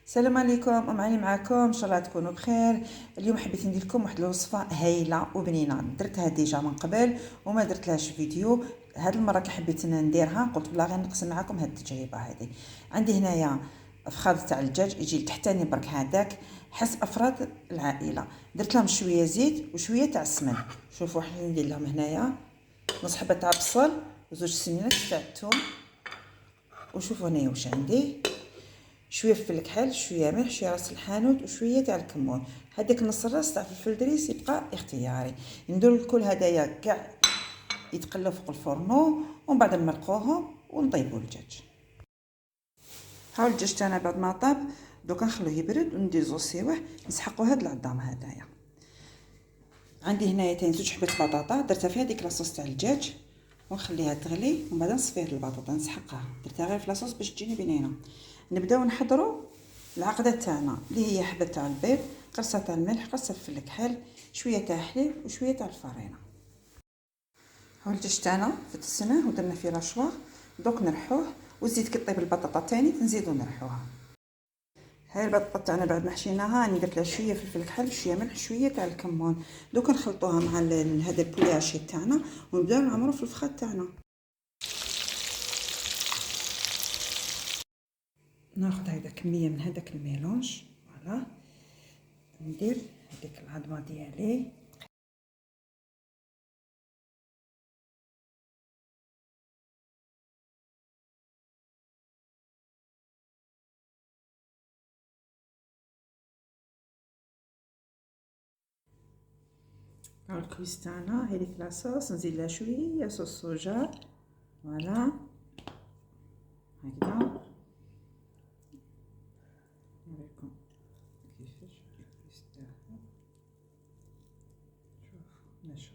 السلام عليكم، ام علي معكم. ان شاء الله تكونوا بخير. اليوم حبيت ندير لكم واحد الوصفه هايله وبنينه، درتها ديجا من قبل وما درتلهاش فيديو. هاد المره كي حبيت نديرها قلت بلا غير نقسم معكم هاد التجربه هذه. عندي هنايا فخاد تاع الدجاج يجي تحتاني برك هذاك حسب افراد العائله. درت لهم شويه زيت وشويه تاع السمن. شوفوا واحد ندير لهم هنايا نص حبه تاع بصل وزوج سنينات تاع الثوم. وشوفوا هنايا واش عندي، شويه فلفل كحل، شويه ملح، شويه راس الحانوت وشويه تاع الكمون. هذاك نص الراس تاع فلفل دريس يبقى اختياري. ندير الكل هدايا كاع يتقلوا فوق الفرنو ومن بعد نمرقوهم ونطيبوا الدجاج. هاو الدجاج تاعنا بعد ما طاب دوكا نخلوه يبرد ونديزو سيوه نسحقوا هاد العظام هدايا. عندي هنايا تاني زوج حبات بطاطا درتها فيها ديك لاصوص تاع الدجاج ونخليها تغلي ومن بعد نصفي هاد البطاطا نسحقها، درتها غير في لاصوص باش تجيني بنينه. نبداو نحضروا العقده تاعنا اللي هي حبه تاع البيض، قرصه تاع الملح، قرصه فلفل كحل، شويه تاع حليب وشويه تاع الفرينه. هاو الدجاج تاعنا فتسناه ودرنا فيه رشوه، دوك نرحوه والزيت كي طيب البطاطا تاني تنزيدو نرحوها. هاي البطاطا تاعنا بعد ما حشيناها راني درت لها شويه فلفل كحل، شويه ملح، شويه تاع الكمون. دوك نخلطوها مع هذا البولياشي تاعنا ونبداو نعمرو في الفخاد تاعنا. ناخذ هيدا كميه من هذاك الميلونج، فوالا ندير هذيك العظمه ديالي. هاو الكويس تاعنا، هذيك لاصوص نزيد لها شويه صوص صوجا، فوالا هكذا. نوريكم كيفاش الكويس تاعها، شوفوا نشا